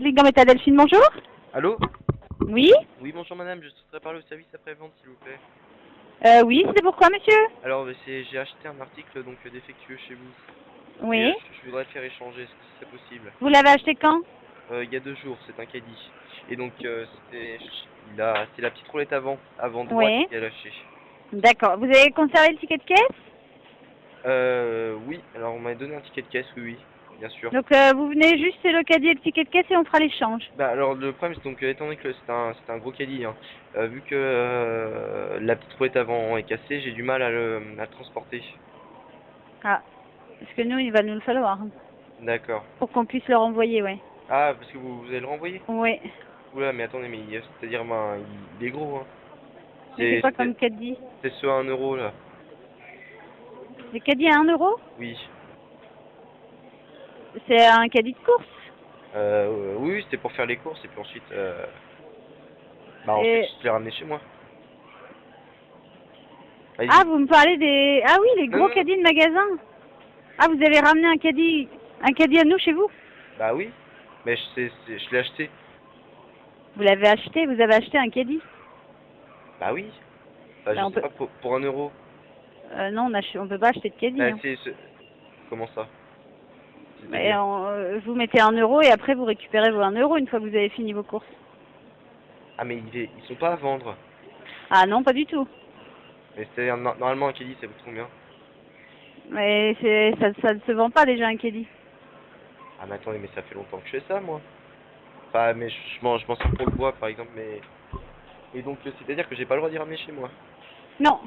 Ligue Métal Delphine, bonjour. Allô? Oui. Oui, bonjour madame, je souhaiterais parler au service après-vente s'il vous plaît. Oui, c'est pourquoi, monsieur? Alors, j'ai acheté un article donc défectueux chez vous. Et Oui. je voudrais le faire échanger, est-ce que ce serait possible? Vous l'avez acheté quand? Il y a 2 jours, c'est un caddie. Et donc, c'est la petite roulette avant droite Oui. qui a lâché. D'accord. Vous avez conservé le ticket de caisse? Oui, alors on m'a donné un ticket de caisse, oui, oui, bien sûr. Donc, vous venez juste c'est le caddie et le ticket de caisse et on fera l'échange. Bah alors le problème c'est donc étant donné que c'est un gros caddie, hein, vu que la petite roulette avant est cassée, j'ai du mal à le transporter. Ah. Parce que nous, il va nous le falloir. D'accord. Pour qu'on puisse le renvoyer, ouais. Ah, parce que vous allez le renvoyer? Oui. Oula, mais attendez, mais c'est-à-dire, ben, il est gros, hein. Mais c'est quoi comme caddie? C'est ce 1 euro, là. Le caddie à 1 euro? Oui. C'est un caddie de course. Oui, c'était pour faire les courses, et puis ensuite, ensuite, Et... je l'ai ramené chez moi. Ah, Allez-y. vous me parlez des... Ah oui, les Non, gros non, non. caddies de magasin. Ah, vous avez ramené un caddie à nous chez vous? Bah oui, mais je l'ai acheté. Vous l'avez acheté? Vous avez acheté un caddie? Bah oui. Bah je Ben, on sais peut... pas, pour 1 euro. non, on peut pas acheter de caddie. Bah Hein. comment ça? Mais C'est-à-dire? vous mettez 1 euro et après vous récupérez vos 1 euro une fois que vous avez fini vos courses. Ah, mais ils sont pas à vendre. Ah non, pas du tout. Mais c'est-à-dire, normalement, un caddie, ça coûte combien? Mais ça ne se vend pas déjà un caddie. Ah, mais attendez, mais ça fait longtemps que je fais ça, moi. Enfin, mais je m'en sers pour le bois, par exemple, mais... Et donc, c'est-à-dire que j'ai pas le droit d'y ramener chez moi. Non,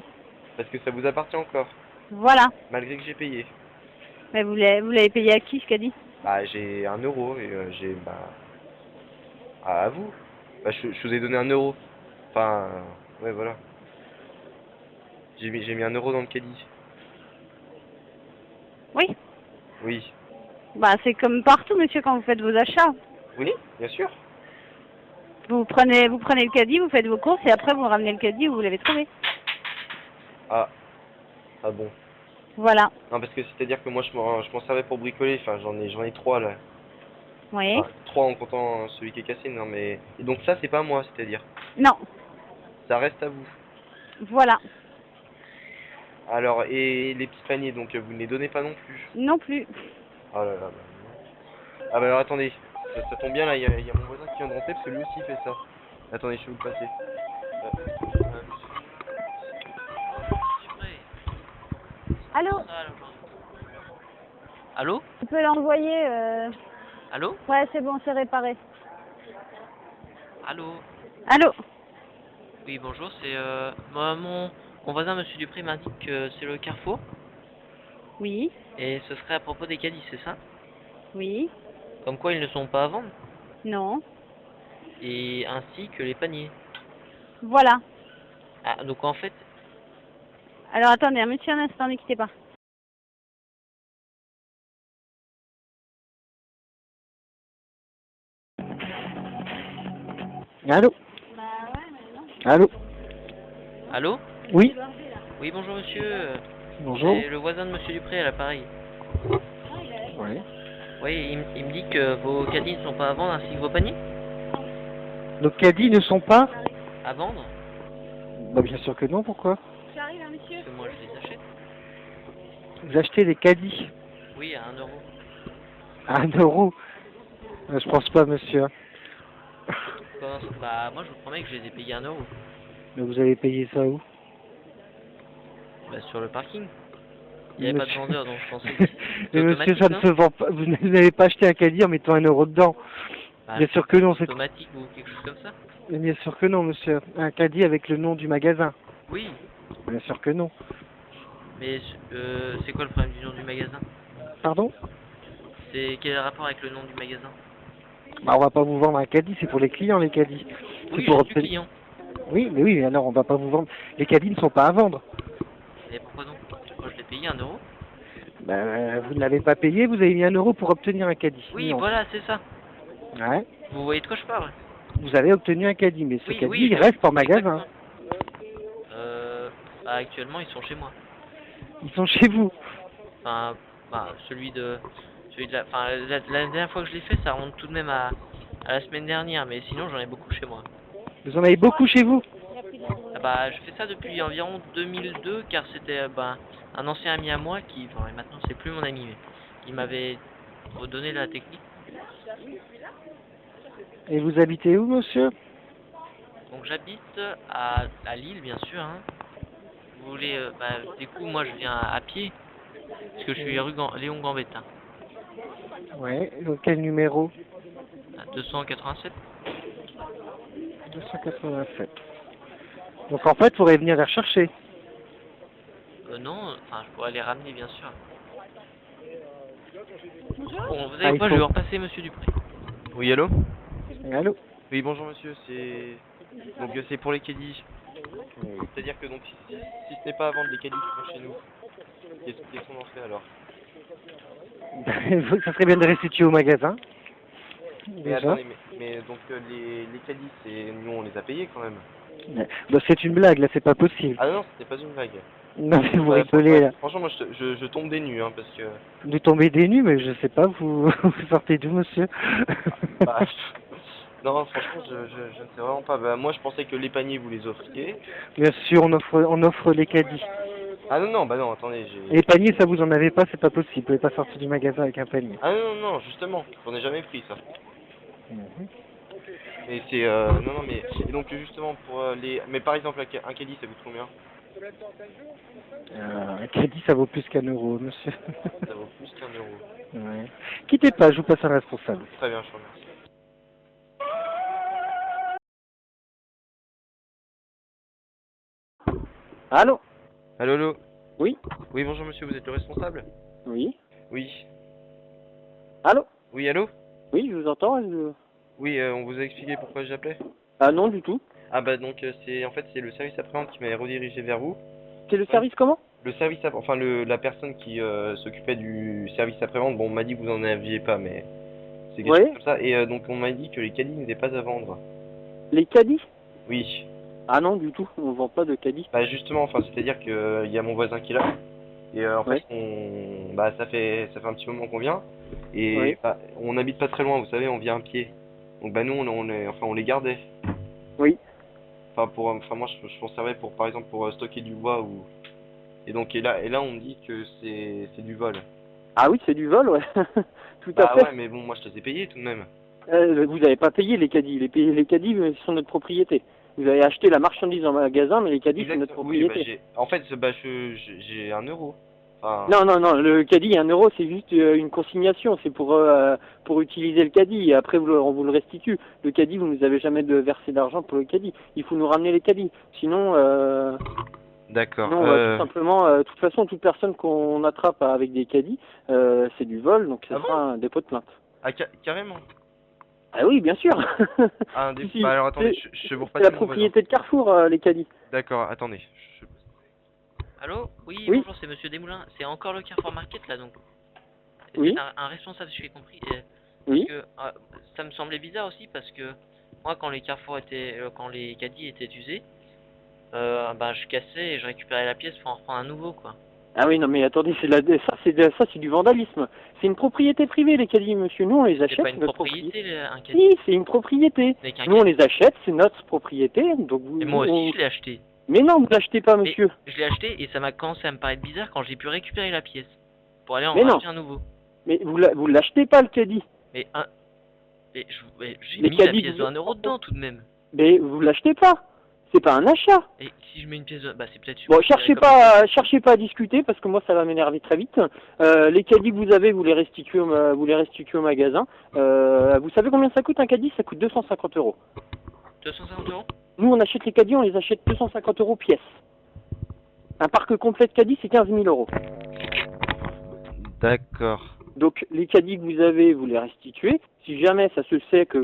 Parce que ça vous appartient encore, voilà. malgré que j'ai payé. Mais vous l'avez payé à qui ce caddie? Bah, j'ai 1 euro, et à vous. Bah, je vous ai donné 1 euro. Enfin, ouais, voilà. J'ai mis 1 euro dans le caddie. Oui. Oui. Bah c'est comme partout monsieur quand vous faites vos achats. Oui, bien sûr. Vous prenez le caddie, vous faites vos courses et après vous ramenez le caddie où vous l'avez trouvé. Ah, ah bon. Voilà. Non, parce que c'est-à-dire que moi, je m'en servais pour bricoler. Enfin, j'en ai 3, là. Oui. Enfin, 3 en comptant celui qui est cassé, non, mais... Et donc ça, c'est pas moi, c'est-à-dire. Non. Ça reste à vous. Voilà. Alors, et les petits paniers, donc vous ne les donnez pas non plus. Non plus. Oh là là, bah. Ah bah alors attendez, ça tombe bien là, il y a mon voisin qui vient de rentrer parce que lui aussi fait ça. Attendez, je vais vous le passer. Allô? Allô? Tu peux l'envoyer Allô? Ouais, c'est bon, c'est réparé. Allô? Allô? Oui, bonjour, c'est moi, mon voisin Monsieur Dupré m'indique que c'est le Carrefour Oui. et ce serait à propos des caddies, c'est ça? Oui. Comme quoi ils ne sont pas à vendre Non. et ainsi que les paniers. Voilà. Ah, donc en fait, Alors attendez, un monsieur un instant, ne quittez pas. Allô? Allô? allô? Oui? Oui, bonjour monsieur, Bonjour? c'est le voisin de Monsieur Dupré à l'appareil. Oui. Oui, il me dit que vos caddies ne sont pas à vendre ainsi que vos paniers? Nos caddies ne sont pas? À vendre? Bah bien sûr que non, pourquoi? J'arrive, hein, monsieur. Parce que moi je les achète. Vous achetez des caddies Oui, à 1 euro. à 1 euro? Je pense pas, monsieur. Bah, moi je vous promets que je les ai payés 1 euro. Mais vous avez payé ça où? Bah, sur le parking. Il n'y avait pas de Monsieur... vendeur donc je pensais que c'est Mais monsieur, automatique, ça ne non? se vend pas. Vous n'avez pas acheté un caddie en mettant 1 euro dedans. Bah, Bien je sûr pense que que non, c'est c'est... automatique ou quelque chose comme ça. Mais bien sûr que non, monsieur. Un caddie avec le nom du magasin. Oui, Bien sûr que non. mais c'est quoi le problème du nom du magasin? Pardon? C'est quel est le rapport avec le nom du magasin? Bah on va pas vous vendre un caddie, c'est pour les clients les caddies. C'est Oui, pour je suis obtenir... client. Oui, mais oui, mais alors on va pas vous vendre... Les caddies ne sont pas à vendre. Et pourquoi donc? Moi je l'ai payé 1 euro. Ben, vous ne l'avez pas payé, vous avez mis 1 euro pour obtenir un caddie. Oui, Non. voilà, c'est ça. Ouais. Vous voyez de quoi je parle? Vous avez obtenu un caddie, mais ce Oui, caddie, oui, il reste en magasin. exactement. Bah, actuellement ils sont chez moi. Ils sont chez vous. Enfin, celui de la, enfin, la dernière fois que je l'ai fait, ça remonte tout de même à À la semaine dernière, mais sinon j'en ai beaucoup chez moi. Vous en avez beaucoup chez vous? Ah bah, je fais ça depuis environ 2002, car c'était un ancien ami à moi qui, enfin, et maintenant c'est plus mon ami, mais il m'avait redonné la technique. Et vous habitez où, monsieur? Donc j'habite à Lille, bien sûr. Hein. Vous voulez, du coup, moi je viens à pied, parce que je suis rue Léon Gambetta, Ouais, donc quel numéro? à 287. 287. Donc en fait, il faudrait venir les rechercher. Non, enfin, je pourrais les ramener, bien sûr. Bon, vous Ah, savez il quoi, faut- je vais repasser monsieur Dupré. Oui, allô? Allô? Oui, bonjour monsieur, c'est... Donc c'est pour les caddies. C'est-à-dire que donc si ce n'est pas à vendre les caddies qui sont chez nous, qu'est-ce qu'on en fait alors? Ça serait bien de restituer au magasin. Mais Déjà. attendez, mais donc les caddies, nous on les a payés quand même. Bah, c'est une blague, là, c'est pas possible. Ah non, c'était pas une blague. Non, mais vous Ouais, rigolez, là. franchement, moi je tombe des nues, hein, parce que... Vous tombez des nues, mais je sais pas, vous, vous sortez d'où, monsieur? Bah, non, franchement, je ne sais vraiment pas. Bah, moi je pensais que les paniers vous les offriez. Bien sûr, on offre les caddies. Ah non, non, bah non, attendez, j'ai... Les paniers, ça vous en avez pas, c'est pas possible. Vous pouvez pas sortir du magasin avec un panier. Ah non, non, non, justement, j'en ai jamais pris ça. Mhm. Et c'est... non, non, mais... Et donc justement, pour les... Mais par exemple, un caddie, ça coûte combien? Un caddie, ça vaut plus qu'1 euro, monsieur. Ça vaut plus qu'1 euro. Ouais. Quittez pas, je vous passe un responsable. Très bien, je vous remercie. Allô? Allô, allô? Oui? Oui, bonjour monsieur, vous êtes le responsable? Oui? Oui. Allô? Oui, allô? Oui, je vous entends. Oui, on vous a expliqué pourquoi j'appelais? Ah non, du tout. Ah bah donc c'est c'est le service après-vente qui m'avait redirigé vers vous. C'est le service comment? Le service enfin la personne qui s'occupait du service après-vente, bon on m'a dit que vous en aviez pas mais c'est quelque chose comme ça et donc on m'a dit que les caddies n'étaient pas à vendre. Les caddies? Oui. Ah non, du tout, on vend pas de caddies. Bah justement, enfin c'est-à-dire que il y a mon voisin qui est là et en fait ça fait un petit moment qu'on vient et bah, on n'habite pas très loin, vous savez, on vient à pied. Donc bah nous on les gardait. Oui. Enfin moi je m'en servais pour par exemple pour stocker du bois ou et là on me dit que c'est du vol. Ah oui, c'est du vol, ouais. Tout à Ah fait. ouais, mais bon moi je les ai payés tout de même. Vous n'avez pas payé les caddies. Les caddies sont notre propriété. Vous avez acheté la marchandise en magasin, mais les caddies sont notre propriété. Oui, bah en fait j'ai 1 euro. Enfin... Non, non, non, le caddie, 1 euro, c'est juste une consignation, c'est pour utiliser le caddie, et après on vous le restitue. Le caddie, vous nous avez jamais versé d'argent pour le caddie. Il faut nous ramener les caddies. Sinon, D'accord. tout simplement, de toute façon, toute personne qu'on attrape avec des caddies, c'est du vol, donc ça sera un dépôt de plainte. Ah, carrément. Ah oui, bien sûr. Ah, bah alors attendez, je vous repasse. C'est la propriété de Carrefour, les caddies. D'accord, attendez. Allô? Oui, Oui. bonjour, c'est monsieur Desmoulins. C'est encore le Carrefour Market, là, donc. Oui. C'est un responsable, si j'ai compris. Oui. Parce que, ça me semblait bizarre aussi, parce que moi, quand les Carrefour étaient... quand les caddies étaient usés, je cassais et je récupérais la pièce pour en reprendre un nouveau, quoi. Ah oui, non mais attendez, ça c'est du vandalisme. C'est une propriété privée les caddies, monsieur. Nous on les achète. C'est pas une notre propriété, un caddie. Oui, c'est une propriété. Nous on les achète, c'est notre propriété. Donc vous. Et moi aussi je l'ai acheté. Mais non, vous l'achetez pas, monsieur. Mais je l'ai acheté et ça m'a commencé à me paraître bizarre quand j'ai pu récupérer la pièce pour aller en Mais racheter un nouveau. Mais vous l'achetez pas le caddie. Mais j'ai mis la pièce de 1 euro dedans tout de même. Mais vous l'achetez pas. C'est pas un achat. Et si je mets une pièce de... Bah c'est peut-être... Bon, cherchez pas à discuter parce que moi ça va m'énerver très vite. Les caddies que vous avez, vous les restituez au magasin. Vous savez combien ça coûte un caddie? Ça coûte 250 €. 250 €? Nous on achète les caddies, on les achète 250 € pièce. Un parc complet de caddies c'est 15 000 €. D'accord. Donc les caddies que vous avez, vous les restituez. Si jamais ça se sait que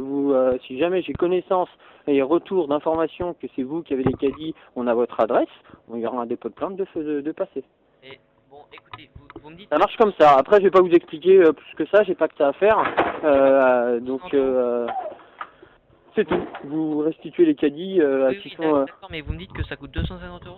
si jamais j'ai connaissance et retour d'information que c'est vous qui avez les caddies, on a votre adresse, on y aura un dépôt de plainte de passer. Et bon, écoutez, vous me dites... Ça marche comme ça. Après, je vais pas vous expliquer plus que ça, j'ai pas que ça à faire. C'est tout. Vous restituez les caddies oui, d'accord, mais vous me dites que ça coûte 250 €?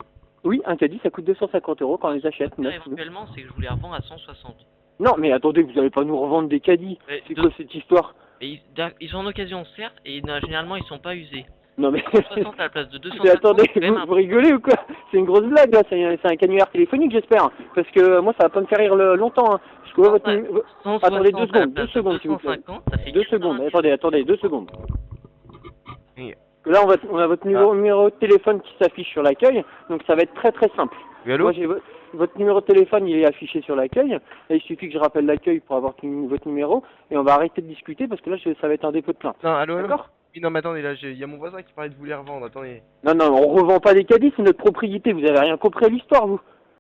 Oui, un caddie, ça coûte 250 € quand on les achète. Éventuellement, c'est que je vous les revends à 160. Non, mais attendez, vous n'allez pas nous revendre des caddies. C'est quoi cette histoire? Ils sont en occasion, certes, et généralement ils sont pas usés. Non mais... 60 à la place de 250. Mais attendez, c'est quand même vous rigolez ou quoi? C'est une grosse blague là, c'est un canular téléphonique j'espère. Parce que moi ça va pas me faire rire longtemps. Hein. Parce que votre... Attendez 2 secondes, 2 secondes s'il vous plaît. 2 secondes, attendez, 2 secondes. Oui. Là on a votre numéro de téléphone qui s'affiche sur l'accueil, donc ça va être très simple. Oui, allô? Moi j'ai votre numéro de téléphone, il est affiché sur l'accueil. Là il suffit que je rappelle l'accueil pour avoir votre numéro, et on va arrêter de discuter parce que là ça va être un dépôt de plainte. Non, allô? D'accord? Oui, non, mais attendez, là, il y a mon voisin qui parlait de vous les revendre, attendez. Non, on revend pas des caddies, c'est notre propriété, vous avez rien compris à l'histoire, vous.